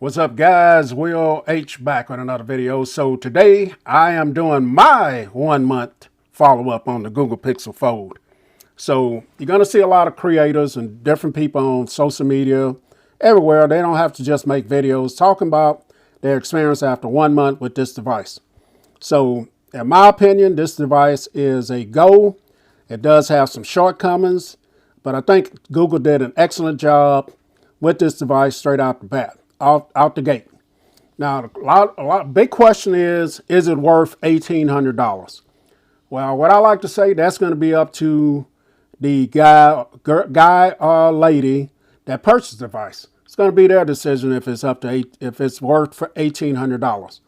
What's up, guys? Will H back with another video. So today I am doing my 1 month follow-up on the Google Pixel Fold. So you're going to see a lot of creators and different people on social media everywhere. They don't have to just make videos talking about their experience after 1 month with this device. So in my opinion, this device is a go. It does have some shortcomings, but I think Google did an excellent job with this device straight out the bat. Out the gate. Now, big question is it worth $1,800? Well, what I like to say, that's going to be up to the guy or lady that purchased the device. It's going to be their decision if it's if it's worth for $1,800.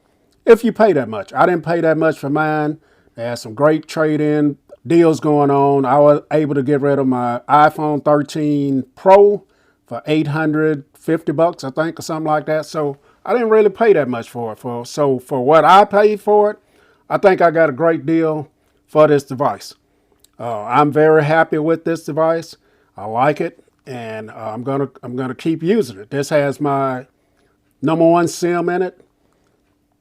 If you pay that much. I didn't pay that much for mine. They had some great trade-in deals going on. I was able to get rid of my iPhone 13 Pro for $850, I think, or something like that. So I didn't really pay that much for it. So for what I paid for it, I think I got a great deal for this device. I'm very happy with this device. I like it, and I'm gonna keep using it. This has my #1 SIM in it.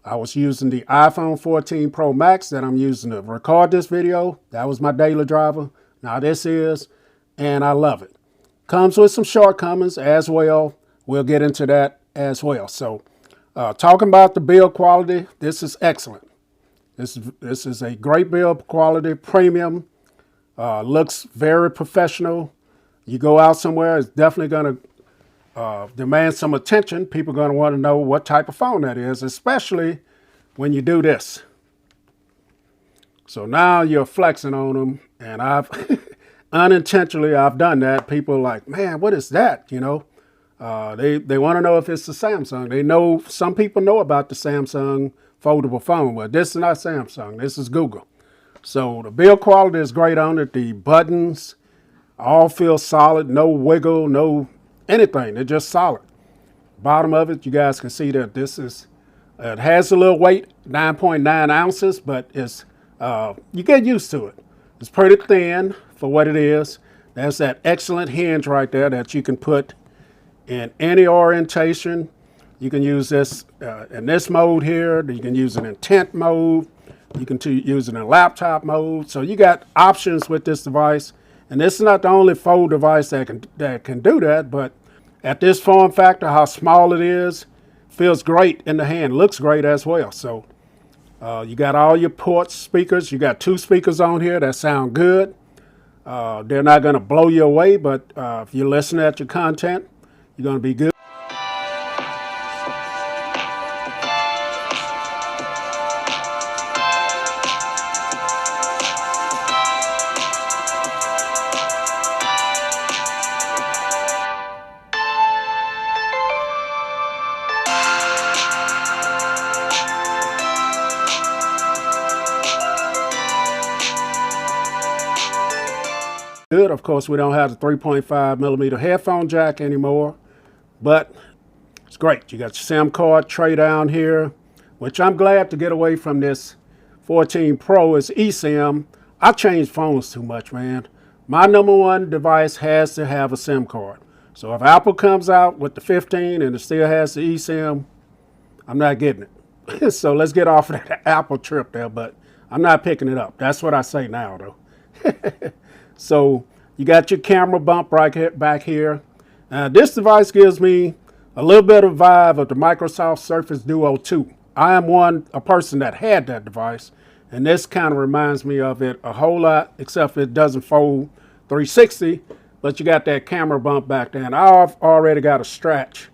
I was using the iPhone 14 Pro Max that I'm using to record this video. That was my daily driver. Now this is, and I love it. Comes with some shortcomings as well. We'll get into that as well. So talking about the build quality, this is excellent. This is a great build quality, premium, looks very professional. You go out somewhere, it's definitely going to demand some attention. People are going to want to know what type of phone that is, especially when you do this. So now you're flexing on them, and I've unintentionally, I've done that. People are like, man, what is that? You know, they want to know if it's the Samsung. They know, some people know about the Samsung foldable phone, but this is not Samsung. This is Google. So the build quality is great on it. The buttons all feel solid, no wiggle, no anything. They're just solid. Bottom of it, you guys can see that this is, it has a little weight, 9.9 ounces, but it's, you get used to it. It's pretty thin for what it is. There's that excellent hinge right there that you can put in any orientation. You can use this in this mode here. You can use it in tent mode. You can use it in laptop mode. So you got options with this device. And this is not the only fold device that can do that, but at this form factor, how small it is, feels great in the hand, looks great as well. So you got all your ports, speakers. You got 2 speakers on here that sound good. They're not going to blow you away, but if you listen at your content, you're going to be good. Good. Of course, we don't have the 3.5 millimeter headphone jack anymore, but it's great. You got your SIM card tray down here, which I'm glad to get away from this 14 Pro. It's eSIM. I change phones too much, man. My #1 device has to have a SIM card. So if Apple comes out with the 15 and it still has the eSIM, I'm not getting it. So let's get off of that Apple trip there, but I'm not picking it up. That's what I say now, though. So you got your camera bump right here, back here. This device gives me a little bit of vibe of the Microsoft Surface Duo 2. I am a person that had that device, and this kind of reminds me of it a whole lot, except it doesn't fold 360, but you got that camera bump back there. And I've already got a stretch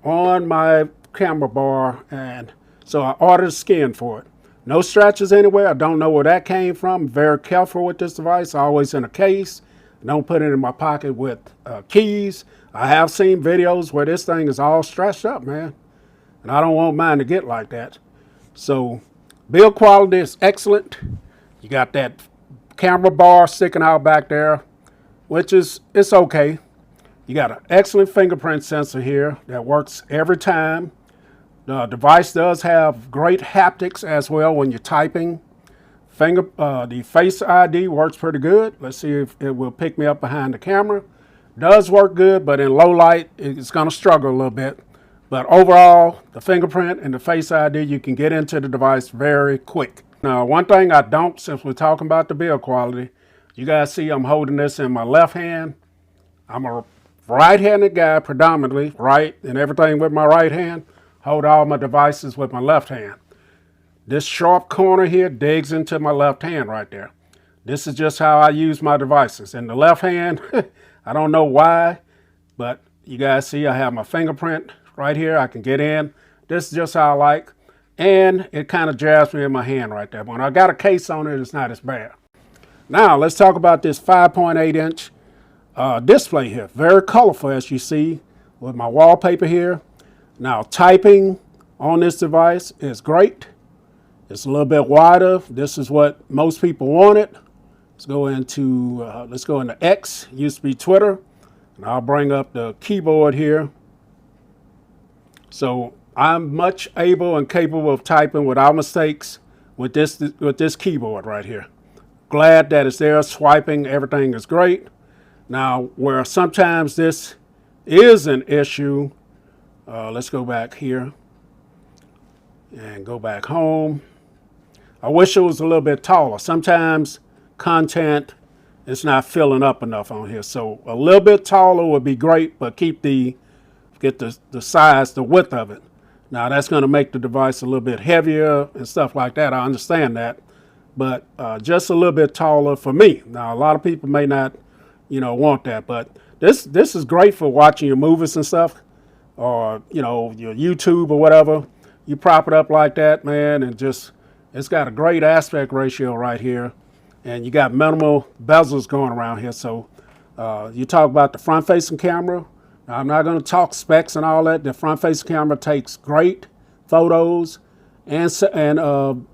on my camera bar, and so I ordered a skin for it. No stretches anywhere. I don't know where that came from. I'm very careful with this device. Always in a case. I don't put it in my pocket with keys. I have seen videos where this thing is all stretched up, man. And I don't want mine to get like that. So build quality is excellent. You got that camera bar sticking out back there, which is, it's okay. You got an excellent fingerprint sensor here that works every time. The device does have great haptics as well when you're typing. The Face ID works pretty good. Let's see if it will pick me up behind the camera. Does work good, but in low light, it's going to struggle a little bit. But overall, the fingerprint and the Face ID, you can get into the device very quick. Now, one thing I don't, since we're talking about the build quality, you guys see I'm holding this in my left hand. I'm a right-handed guy predominantly, right, and everything with my right hand. Hold all my devices with my left hand. This sharp corner here digs into my left hand right there. This is just how I use my devices. In the left hand, I don't know why, but you guys see I have my fingerprint right here. I can get in. This is just how I like. And it kind of jabs me in my hand right there. When I got a case on it, it's not as bad. Now, let's talk about this 5.8-inch display here. Very colorful, as you see, with my wallpaper here. Now, typing on this device is great. It's a little bit wider. This is what most people wanted. Let's go into X. Used to be Twitter. And I'll bring up the keyboard here. So I'm much able and capable of typing without mistakes with this keyboard right here. Glad that it's there. Swiping, everything is great. Now, where sometimes this is an issue, let's go back here and go back home. I wish it was a little bit taller. Sometimes content is not filling up enough on here. So a little bit taller would be great, but get the size, the width of it. Now that's going to make the device a little bit heavier and stuff like that. I understand that, but just a little bit taller for me. Now a lot of people may not, want that, but this is great for watching your movies and stuff, or your YouTube or whatever. You prop it up like that, man, and it's got a great aspect ratio right here, and you got minimal bezels going around here. So you talk about the front-facing camera. Now, I'm not going to talk specs and all that. The front-facing camera takes great photos and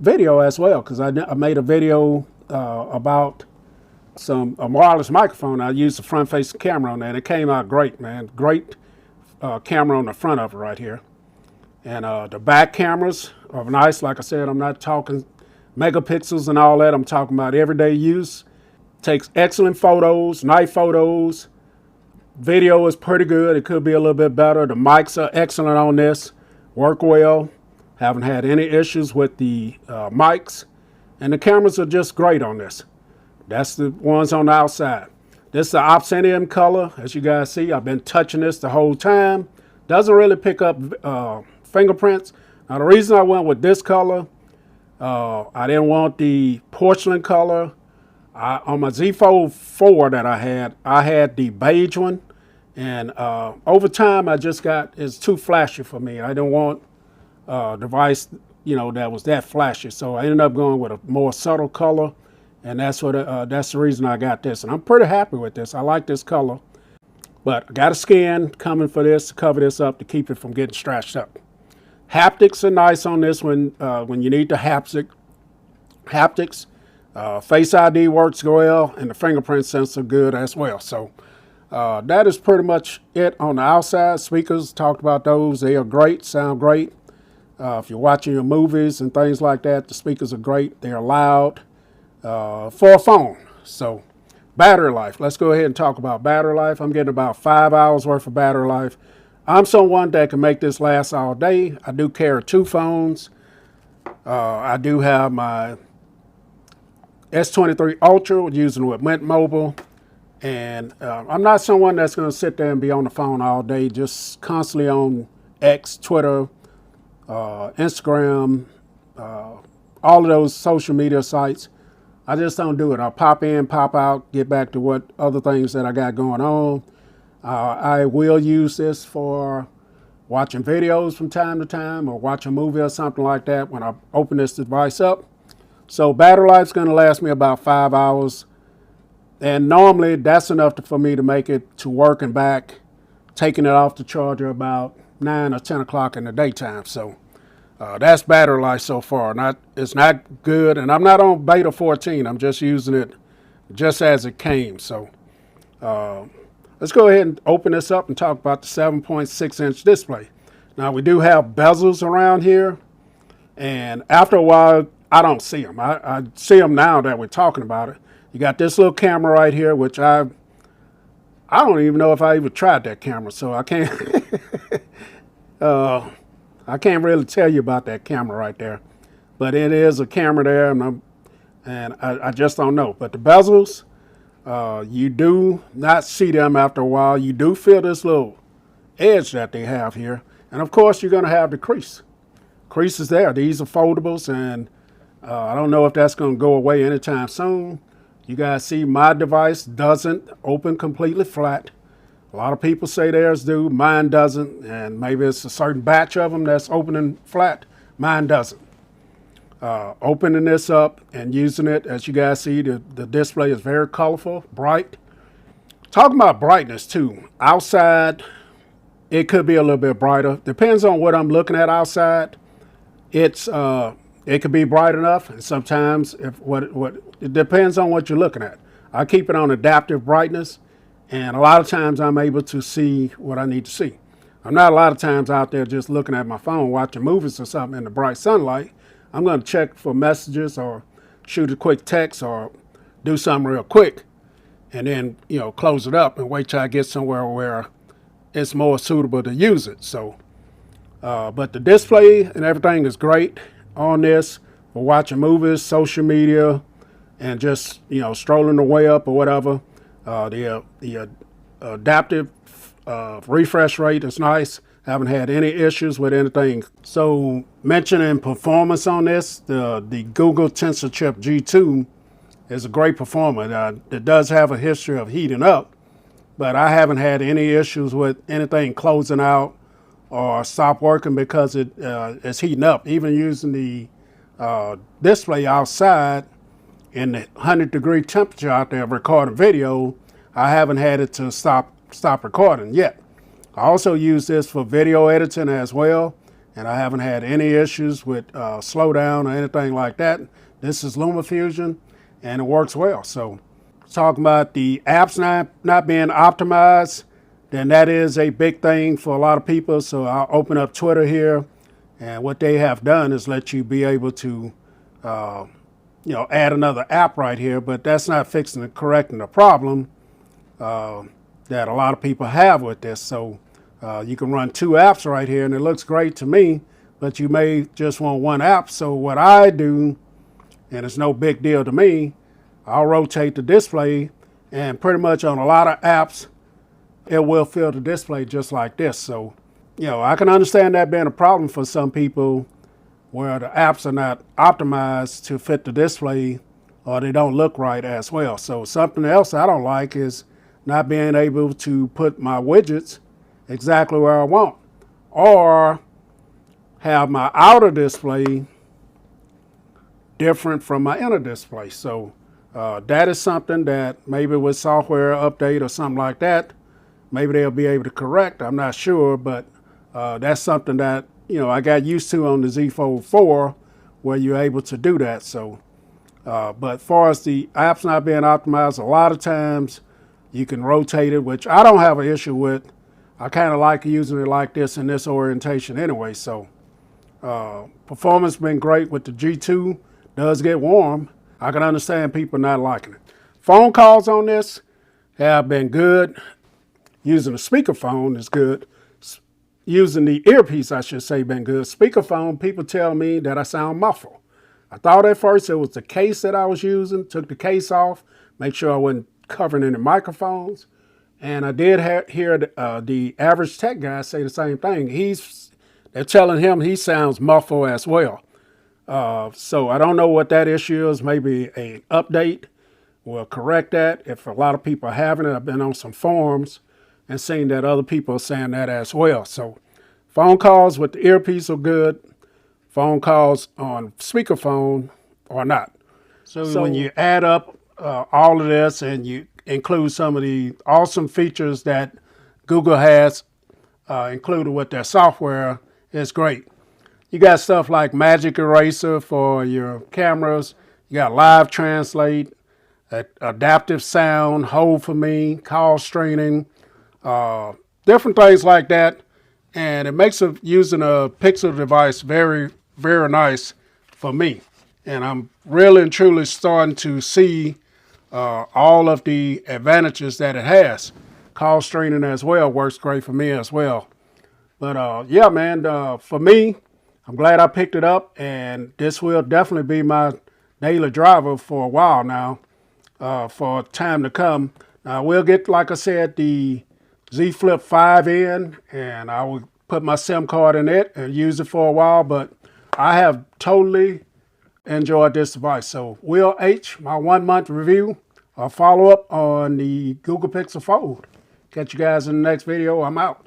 video as well, because I made a video about a wireless microphone. I used the front-facing camera on that. It came out great, man. Great camera on the front of it right here. And the back cameras are nice. Like I said, I'm not talking megapixels and all that. I'm talking about everyday use. Takes excellent photos, night photos. Video is pretty good. It could be a little bit better. The mics are excellent on this. Work well. Haven't had any issues with the mics. And the cameras are just great on this. That's the ones on the outside. This is the Obsidian color. As you guys see, I've been touching this the whole time. Doesn't really pick up fingerprints. Now the reason I went with this color, I didn't want the porcelain color. On my Z Fold 4 that I had the beige one, and over time it's too flashy for me. I didn't want a device that was that flashy, so I ended up going with a more subtle color, and that's the reason I got this. And I'm pretty happy with this. I like this color, but I got a scan coming for this to cover this up to keep it from getting scratched up. Haptics are nice on this when you need the haptics. Face ID works well, and the fingerprint sensor good as well. So that is pretty much it on the outside. Speakers, talked about those. They are great, sound great. If you're watching your movies and things like that, the speakers are great. They are loud for a phone. So battery life. Let's go ahead and talk about battery life. I'm getting about 5 hours worth of battery life. I'm someone that can make this last all day. I do carry 2 phones. I do have my S23 Ultra using with Mint Mobile, and I'm not someone that's going to sit there and be on the phone all day, just constantly on X, Twitter, Instagram, all of those social media sites. I just don't do it. I'll pop in, pop out, get back to what other things that I got going on. I will use this for watching videos from time to time, or watch a movie or something like that when I open this device up. So battery life's going to last me about 5 hours. And normally that's enough for me to make it to work and back, taking it off the charger about 9 or 10 o'clock in the daytime. So that's battery life so far. It's not good. And I'm not on beta 14. I'm just using it just as it came. So let's go ahead and open this up and talk about the 7.6-inch display. Now we do have bezels around here. And after a while, I don't see them. I see them now that we're talking about it. You got this little camera right here, which I don't even know if I even tried that camera, so I can't I can't really tell you about that camera right there, but it is a camera there, and I just don't know. But the bezels, you do not see them after a while. You do feel this little edge that they have here. And of course, you're going to have the crease. Crease is there. These are foldables, and I don't know if that's going to go away anytime soon. You guys see my device doesn't open completely flat. A lot of people say theirs do. Mine doesn't, and maybe it's a certain batch of them that's opening flat. Mine doesn't. Opening this up and using it, as you guys see, the display is very colorful, bright. Talking about brightness too. Outside, it could be a little bit brighter. Depends on what I'm looking at outside. It could be bright enough, and sometimes it depends on what you're looking at. I keep it on adaptive brightness, and a lot of times I'm able to see what I need to see. I'm not a lot of times out there just looking at my phone, watching movies or something in the bright sunlight. I'm going to check for messages or shoot a quick text or do something real quick, and then close it up and wait till I get somewhere where it's more suitable to use it. So, but the display and everything is great on this for watching movies, social media, and just strolling the way up or whatever. The adaptive refresh rate is nice. Haven't had any issues with anything. So mentioning performance on this, the Google Tensor Chip G2 is a great performer. It does have a history of heating up, but I haven't had any issues with anything closing out or stop working because it's heating up. Even using the display outside in the 100-degree temperature out there recording video, I haven't had it to stop recording yet. I also use this for video editing as well, and I haven't had any issues with slowdown or anything like that. This is LumaFusion, and it works well. So talking about the apps not being optimized, then that is a big thing for a lot of people. So I'll open up Twitter here, and what they have done is let you be able to add another app right here, but that's not fixing and correcting the problem that a lot of people have with this. So you can run two apps right here, and it looks great to me, but you may just want one app. So what I do, and it's no big deal to me, I'll rotate the display, and pretty much on a lot of apps, it will fill the display just like this. So, I can understand that being a problem for some people where the apps are not optimized to fit the display or they don't look right as well. So something else I don't like is not being able to put my widgets exactly where I want, or have my outer display different from my inner display. So that is something that maybe with software update or something like that, maybe they'll be able to correct. I'm not sure, but that's something that I got used to on the Z Fold 4, where you're able to do that. So, but as far as the apps not being optimized, a lot of times you can rotate it, which I don't have an issue with. I kind of like using it like this in this orientation anyway. So performance been great with the G2. Does get warm. I can understand people not liking it. Phone calls on this have been good. Using a speakerphone is good. Using the earpiece, I should say, been good. Speakerphone, people tell me that I sound muffled. I thought at first it was the case that I was using. Took the case off, make sure I wasn't covering any microphones. And I did hear the average tech guy say the same thing. They're telling him he sounds muffled as well. So I don't know what that issue is. Maybe an update will correct that. If a lot of people are having it, I've been on some forums and seen that other people are saying that as well. So phone calls with the earpiece are good. Phone calls on speakerphone are not. So when you add up all of this and you include some of the awesome features that Google has included with their software, it's great. You got stuff like Magic Eraser for your cameras. You got Live Translate, adaptive sound, Hold for Me, call screening, different things like that. And it makes using a Pixel device very, very nice for me. And I'm really and truly starting to see all of the advantages that it has. Call screening as well works great for me as well. But yeah, man, for me, I'm glad I picked it up, and this will definitely be my daily driver for a while now, for time to come. Now, we'll get, like I said, the Z Flip 5 in, and I will put my SIM card in it and use it for a while, but I have totally enjoyed this device. So, Will H, my 1 month review, a follow up on the Google Pixel Fold. Catch you guys in the next video. I'm out.